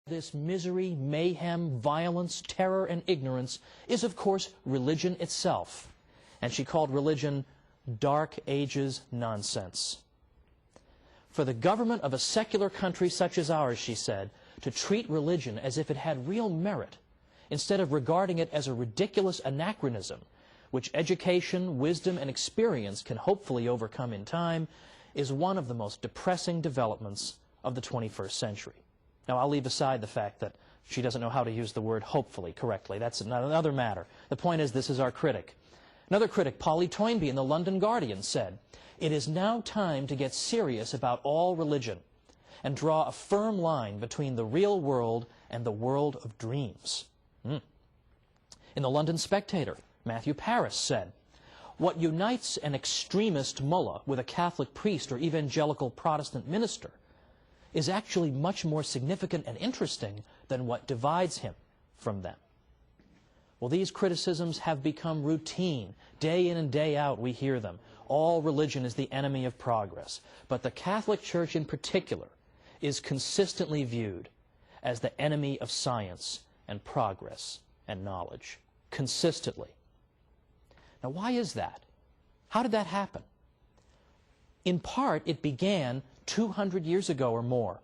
This misery, mayhem, violence, terror, and ignorance is, of course, religion itself. And she called religion Dark Ages nonsense. For the government of a secular country such as ours, she said, to treat religion as if it had real merit, instead of regarding it as a ridiculous anachronism, which education, wisdom, and experience can hopefully overcome in time, is one of the most depressing developments of the 21st century. Now, I'll leave aside the fact that she doesn't know how to use the word hopefully correctly. That's another matter. The point is, this is our critic. Another critic, Polly Toynbee in the London Guardian, said, "It is now time to get serious about all religion and draw a firm line between the real world and the world of dreams." In the London Spectator, Matthew Paris said, "What unites an extremist mullah with a Catholic priest or evangelical Protestant minister is actually much more significant and interesting than what divides him from them." Well, these criticisms have become routine. Day in and day out we hear them. All religion is the enemy of progress. But the Catholic Church in particular is consistently viewed as the enemy of science and progress and knowledge. Consistently. Now, why is that? How did that happen? In part, it began 200 years ago or more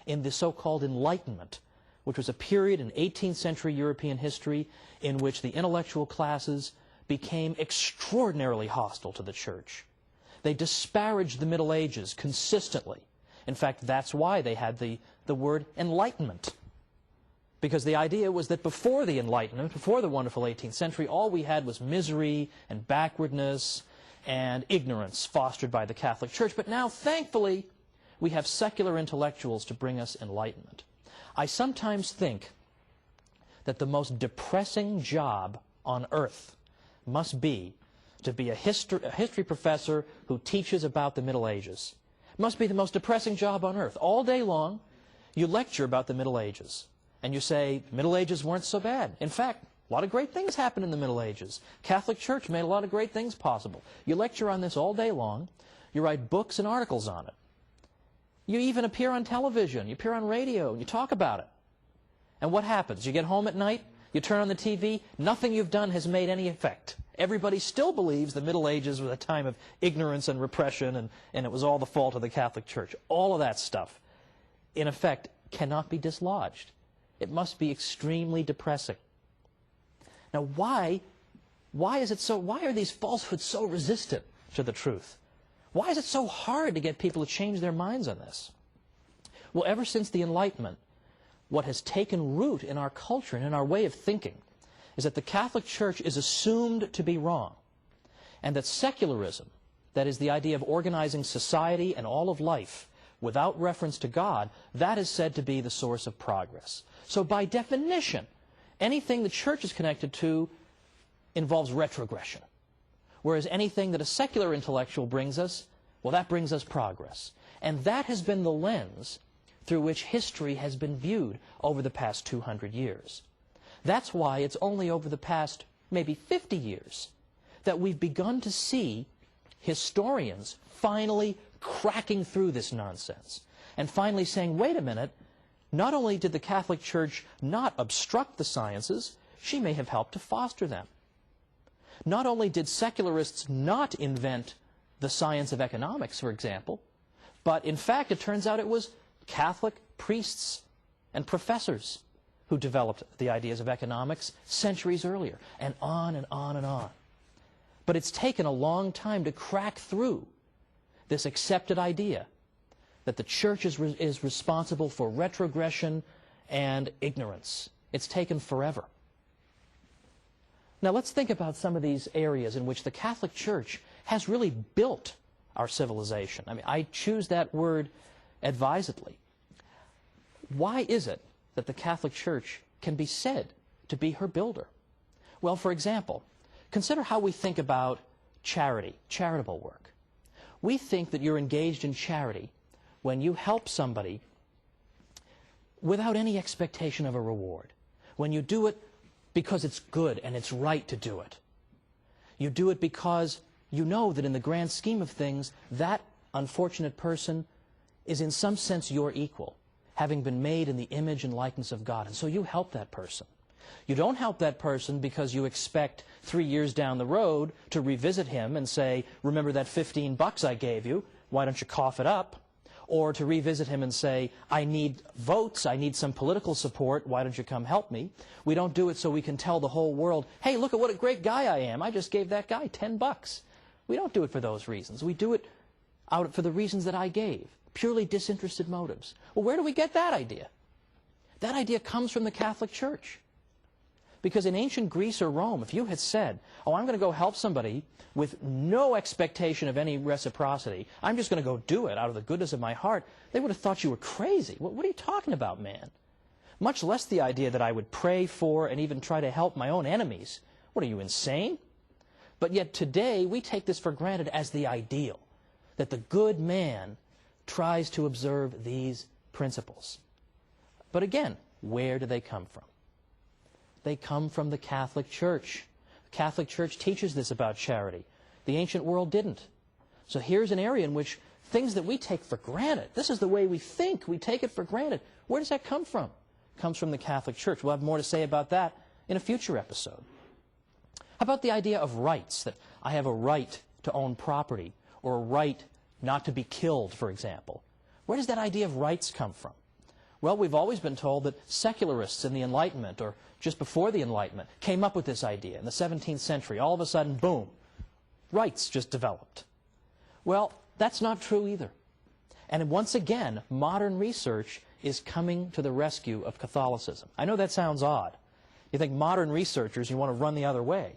in the so-called Enlightenment, which was a period in 18th century European history in which the intellectual classes became extraordinarily hostile to the Church. They disparaged the Middle Ages consistently. In fact, that's why they had the word Enlightenment. Because the idea was that before the Enlightenment, before the wonderful 18th century, all we had was misery and backwardness and ignorance fostered by the Catholic Church. But now, thankfully, we have secular intellectuals to bring us enlightenment. I sometimes think that the most depressing job on earth must be to be a history professor who teaches about the Middle Ages. It must be the most depressing job on earth. All day long, you lecture about the Middle Ages. And you say, the Middle Ages weren't so bad. In fact, a lot of great things happened in the Middle Ages. Catholic Church made a lot of great things possible. You lecture on this all day long. You write books and articles on it. You even appear on television. You appear on radio. And you talk about it. And what happens? You get home at night. You turn on the TV. Nothing you've done has made any effect. Everybody still believes the Middle Ages was a time of ignorance and repression, and it was all the fault of the Catholic Church. All of that stuff, in effect, cannot be dislodged. It must be extremely depressing. Now, why is it so? Why are these falsehoods so resistant to the truth? Why is it so hard to get people to change their minds on this? Well, ever since the Enlightenment, what has taken root in our culture and in our way of thinking is that the Catholic Church is assumed to be wrong, and that secularism, that is the idea of organizing society and all of life without reference to God, that is said to be the source of progress. So by definition, anything the Church is connected to involves retrogression. Whereas anything that a secular intellectual brings us, well, that brings us progress. And that has been the lens through which history has been viewed over the past 200 years. That's why it's only over the past maybe 50 years that we've begun to see historians finally cracking through this nonsense and finally saying, wait a minute, not only did the Catholic Church not obstruct the sciences, she may have helped to foster them. Not only did secularists not invent the science of economics, for example, but in fact it turns out it was Catholic priests and professors who developed the ideas of economics centuries earlier, and on and on and on. But it's taken a long time to crack through this accepted idea that the Church is responsible for retrogression and ignorance. It's taken forever. Now let's think about some of these areas in which the Catholic Church has really built our civilization. I mean, I choose that word advisedly. Why is it that the Catholic Church can be said to be her builder? Well, for example, consider how we think about charity, charitable work. We think that you're engaged in charity when you help somebody without any expectation of a reward. When you do it because it's good and it's right to do it. You do it because you know that in the grand scheme of things, that unfortunate person is in some sense your equal, having been made in the image and likeness of God. And so you help that person. You don't help that person because you expect 3 years down the road to revisit him and say, remember that $15 I gave you? Why don't you cough it up? Or to revisit him and say, I need votes, I need some political support, why don't you come help me? We don't do it so we can tell the whole world, hey, look at what a great guy I am. I just gave that guy $10. We don't do it for those reasons. We do it for the reasons that I gave, purely disinterested motives. Well, where do we get that idea? That idea comes from the Catholic Church. Because in ancient Greece or Rome, if you had said, oh, I'm going to go help somebody with no expectation of any reciprocity, I'm just going to go do it out of the goodness of my heart, they would have thought you were crazy. What are you talking about, man? Much less the idea that I would pray for and even try to help my own enemies. What are you, insane? But yet today, we take this for granted as the ideal, that the good man tries to observe these principles. But again, where do they come from? They come from the Catholic Church. The Catholic Church teaches this about charity. The ancient world didn't. So here's an area in which things that we take for granted, this is the way we think, we take it for granted. Where does that come from? It comes from the Catholic Church. We'll have more to say about that in a future episode. How about the idea of rights, that I have a right to own property, or a right not to be killed, for example? Where does that idea of rights come from? Well, we've always been told that secularists in the Enlightenment, or just before the Enlightenment, came up with this idea. In the 17th century, all of a sudden, boom, rights just developed. Well, that's not true either. And once again, modern research is coming to the rescue of Catholicism. I know that sounds odd. You think modern researchers, you want to run the other way.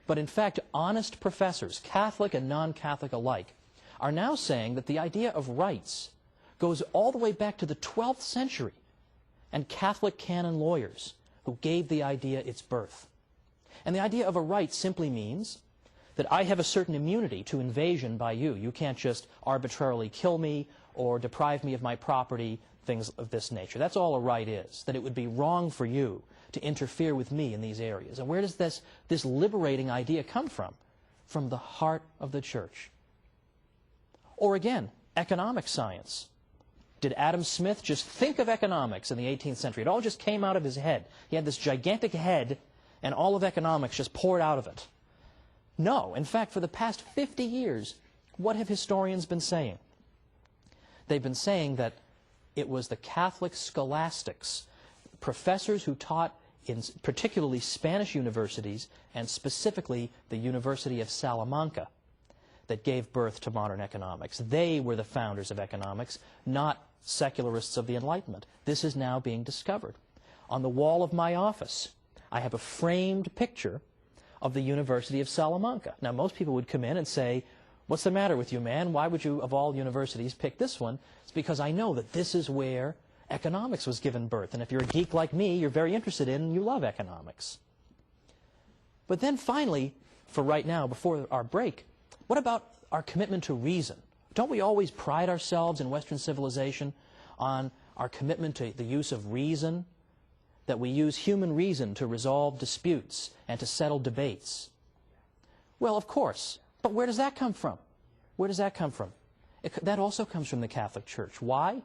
But in fact, honest professors, Catholic and non-Catholic alike, are now saying that the idea of rights goes all the way back to the 12th century and Catholic canon lawyers who gave the idea its birth. And the idea of a right simply means that I have a certain immunity to invasion by you. You can't just arbitrarily kill me or deprive me of my property, things of this nature. That's all a right is, that it would be wrong for you to interfere with me in these areas. And where does this liberating idea come from? From the heart of the Church. Or again, economic science. Did Adam Smith just think of economics in the 18th century? It all just came out of his head. He had this gigantic head, and all of economics just poured out of it. No. In fact, for the past 50 years, what have historians been saying? They've been saying that it was the Catholic scholastics, professors who taught in particularly Spanish universities, and specifically the University of Salamanca, that gave birth to modern economics. They were the founders of economics, not secularists of the Enlightenment. This is now being discovered. On the wall of my office, I have a framed picture of the University of Salamanca. Now, most people would come in and say, what's the matter with you, man? Why would you, of all universities, pick this one? It's because I know that this is where economics was given birth. And if you're a geek like me, you're very interested in and you love economics. But then finally, for right now, before our break, what about our commitment to reason? Don't we always pride ourselves in Western civilization on our commitment to the use of reason? That we use human reason to resolve disputes and to settle debates? Well, of course. But where does that come from? Where does that come from? That also comes from the Catholic Church. Why?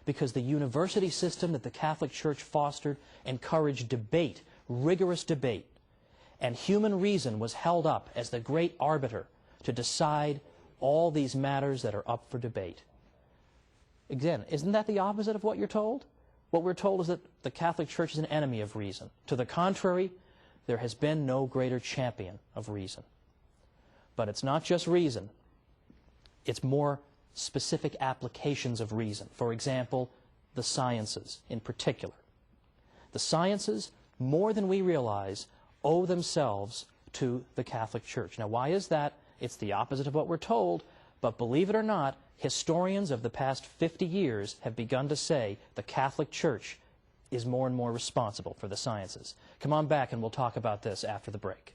Because the university system that the Catholic Church fostered encouraged debate, rigorous debate. And human reason was held up as the great arbiter to decide all these matters that are up for debate. Again, isn't that the opposite of what you're told? What we're told is that the Catholic Church is an enemy of reason. To the contrary, there has been no greater champion of reason. But it's not just reason. It's more specific applications of reason. For example, the sciences in particular. The sciences, more than we realize, owe themselves to the Catholic Church. Now, why is that? It's the opposite of what we're told, but believe it or not, historians of the past 50 years have begun to say the Catholic Church is more and more responsible for the sciences. Come on back and we'll talk about this after the break.